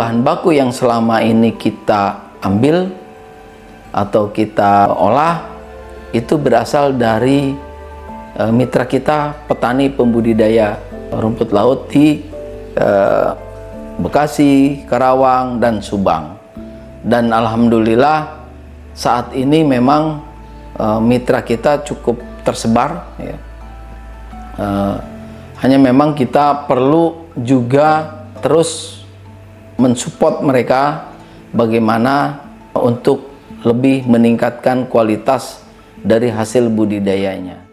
bahan baku yang selama ini kita ambil atau kita olah itu berasal dari mitra kita petani pembudidaya rumput laut di Bekasi, Karawang, dan Subang. Dan alhamdulillah saat ini memang mitra kita cukup tersebar ya. Hanya memang kita perlu juga terus mensupport mereka bagaimana untuk lebih meningkatkan kualitas dari hasil budidayanya.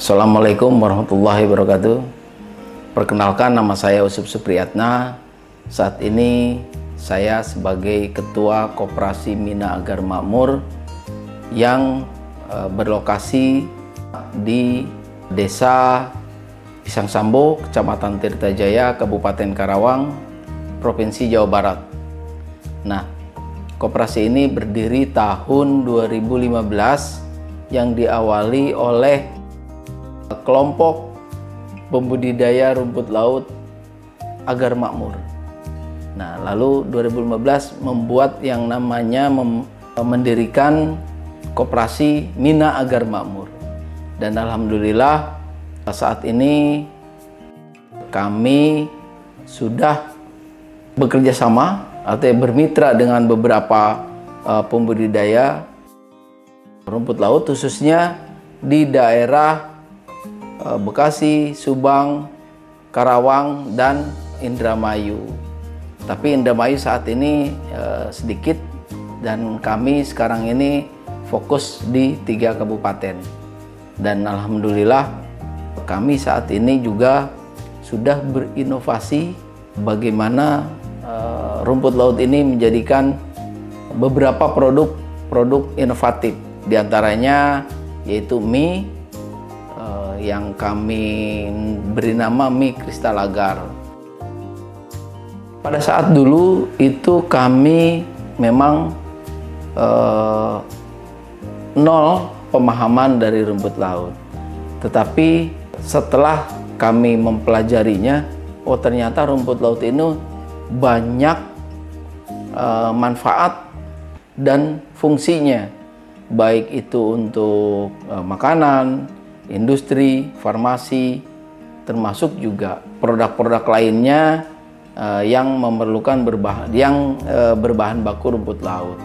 Assalamualaikum warahmatullahi wabarakatuh. Perkenalkan, nama saya Usep Supriyatna. Saat ini saya sebagai Ketua Koperasi Mina Agar Makmur yang berlokasi di Desa Pisang Sambo, Kecamatan Tirtajaya, Kabupaten Karawang, Provinsi Jawa Barat. Nah, koperasi ini berdiri tahun 2015 yang diawali oleh kelompok pembudidaya rumput laut Agar Makmur. Nah, lalu 2015 membuat yang namanya mendirikan koperasi Mina Agar Makmur. Dan alhamdulillah saat ini kami sudah bekerja sama atau bermitra dengan beberapa pembudidaya rumput laut, khususnya di daerah Bekasi, Subang, Karawang, dan Indramayu. Tapi Indramayu saat ini sedikit, dan kami sekarang ini fokus di 3 kabupaten. Dan alhamdulillah kami saat ini juga sudah berinovasi bagaimana rumput laut ini menjadikan beberapa produk inovatif. Di antaranya yaitu mie yang kami beri nama mie kristal agar. Pada saat dulu itu kami memang nol pemahaman dari rumput laut. Tetapi setelah kami mempelajarinya, oh ternyata rumput laut ini banyak manfaat dan fungsinya, baik itu untuk makanan, industri, farmasi, termasuk juga produk-produk lainnya yang memerlukan berbahan baku rumput laut.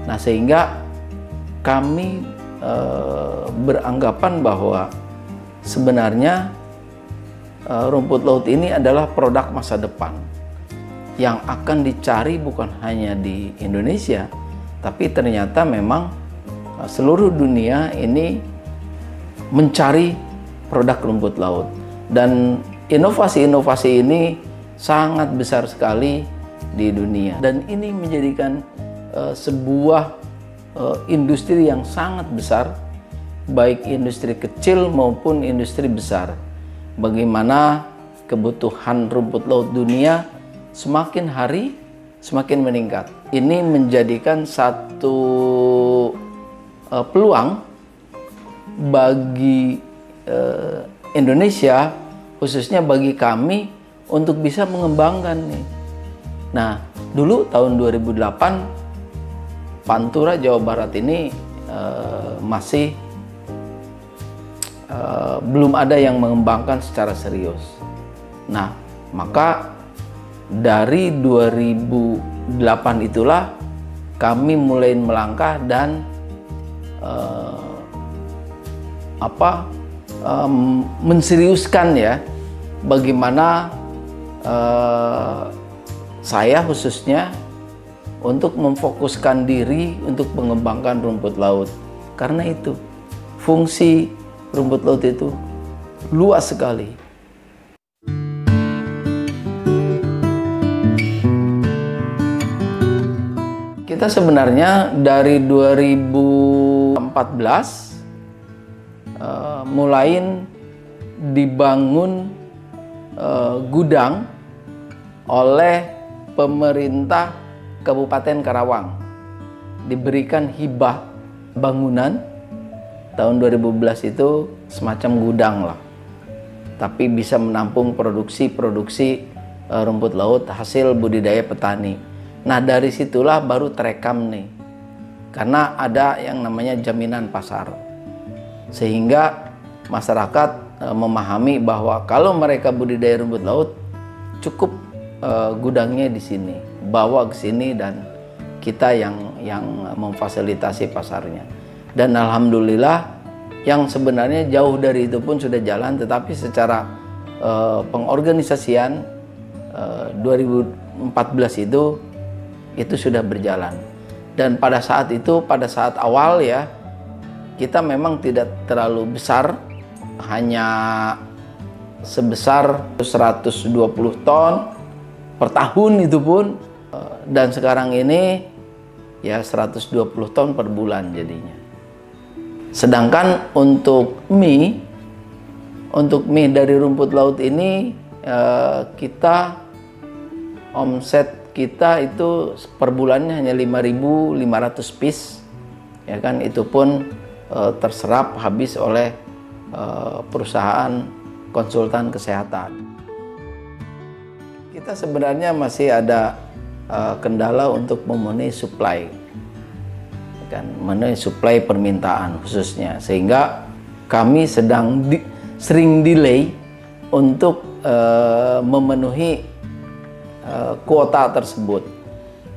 Nah, sehingga kami beranggapan bahwa sebenarnya rumput laut ini adalah produk masa depan yang akan dicari bukan hanya di Indonesia, tapi ternyata memang seluruh dunia ini mencari produk rumput laut. Dan inovasi-inovasi ini sangat besar sekali di dunia, dan ini menjadikan sebuah industri yang sangat besar, baik industri kecil maupun industri besar. Bagaimana kebutuhan rumput laut dunia semakin hari semakin meningkat. Ini menjadikan satu peluang bagi Indonesia, khususnya bagi kami, untuk bisa mengembangkan nih. Nah, dulu tahun 2008 Pantura Jawa Barat ini masih belum ada yang mengembangkan secara serius. Nah, maka dari 2008 itulah kami mulai melangkah dan menseriuskan ya, bagaimana saya khususnya untuk memfokuskan diri untuk mengembangkan rumput laut. Karena itu fungsi rumput laut itu luas sekali. Kita sebenarnya dari 2014 mulai dibangun gudang oleh pemerintah Kabupaten Karawang. Diberikan hibah bangunan tahun 2012 itu semacam gudang lah. Tapi bisa menampung produksi rumput laut hasil budidaya petani. Nah, dari situlah baru terekam nih. Karena ada yang namanya jaminan pasar. Sehingga masyarakat memahami bahwa kalau mereka budidaya rumput laut cukup gudangnya di sini, bawa ke sini dan kita yang memfasilitasi pasarnya. Dan alhamdulillah yang sebenarnya jauh dari itu pun sudah jalan, tetapi secara pengorganisasian 2014 itu sudah berjalan. Dan pada saat itu, pada saat awal ya, kita memang tidak terlalu besar, hanya sebesar 120 ton per tahun itu pun, dan sekarang ini ya 120 ton per bulan jadinya. Sedangkan untuk mie dari rumput laut ini kita omset kita itu per bulannya hanya 5.500 piece, ya kan, itu pun terserap habis oleh perusahaan konsultan kesehatan. Kita sebenarnya masih ada kendala untuk memenuhi supply, kan, memenuhi supply permintaan khususnya, sehingga kami sering delay untuk memenuhi kuota tersebut.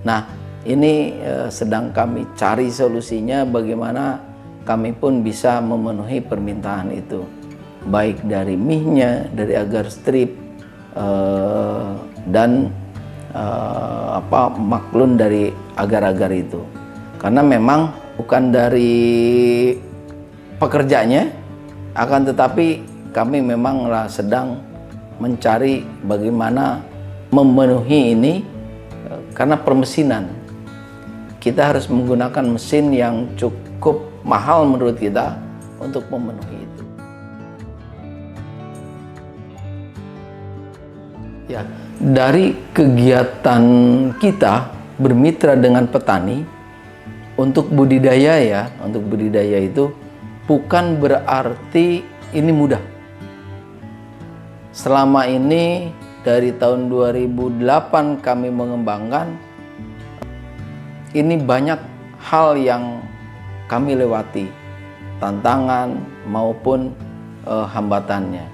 Nah, ini sedang kami cari solusinya bagaimana kami pun bisa memenuhi permintaan itu, baik dari mie-nya, dari agar strip, dan maklun dari agar-agar itu. Karena memang bukan dari pekerjanya, akan tetapi kami memang sedang mencari bagaimana memenuhi ini, karena permesinan. Kita harus menggunakan mesin yang cukup mahal menurut kita untuk memenuhi itu. Ya, dari kegiatan kita bermitra dengan petani untuk budidaya itu bukan berarti ini mudah. Selama ini dari tahun 2008 kami mengembangkan, ini banyak hal yang kami lewati, tantangan maupun hambatannya.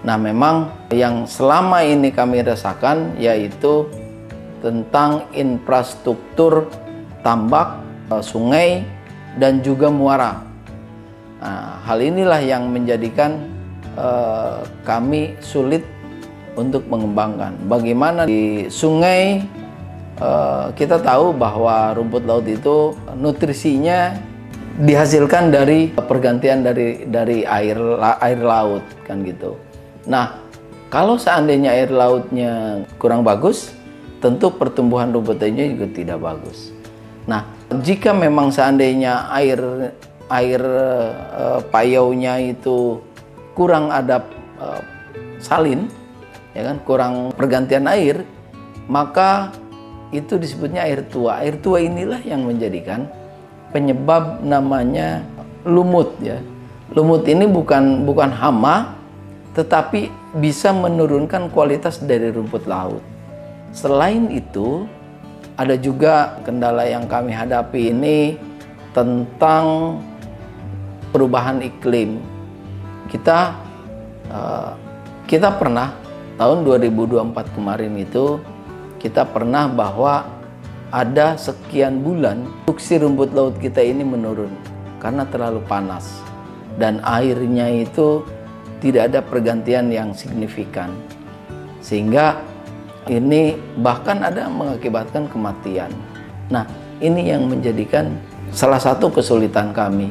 Nah, memang yang selama ini kami rasakan yaitu tentang infrastruktur tambak, sungai, dan juga muara. Nah, hal inilah yang menjadikan kami sulit untuk mengembangkan. Bagaimana di sungai, kita tahu bahwa rumput laut itu nutrisinya dihasilkan dari pergantian dari air laut, kan gitu. Nah, kalau seandainya air lautnya kurang bagus, tentu pertumbuhan rumput lautnya juga tidak bagus. Nah, jika memang seandainya air payaunya itu kurang ada salin, ya kan, kurang pergantian air, maka itu disebutnya air tua. Air tua inilah yang menjadikan penyebab namanya lumut, ya. Lumut ini bukan hama, tetapi bisa menurunkan kualitas dari rumput laut. Selain itu, ada juga kendala yang kami hadapi ini tentang perubahan iklim. Kita pernah tahun 2024 kemarin itu kita pernah bahwa ada sekian bulan produksi rumput laut kita ini menurun karena terlalu panas dan airnya itu tidak ada pergantian yang signifikan, sehingga ini bahkan ada mengakibatkan kematian. Nah, ini yang menjadikan salah satu kesulitan kami.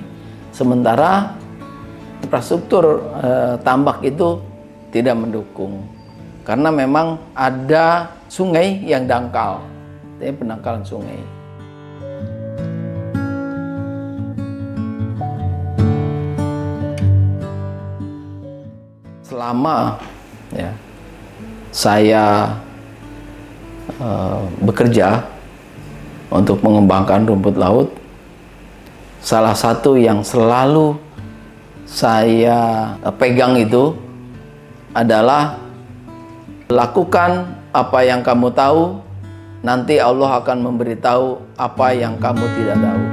Sementara infrastruktur tambak itu tidak mendukung, karena memang ada sungai yang dangkal, penangkalan sungai. selama ya, saya bekerja untuk mengembangkan rumput laut, salah satu yang selalu saya pegang itu adalah lakukan apa yang kamu tahu, nanti Allah akan memberitahu apa yang kamu tidak tahu.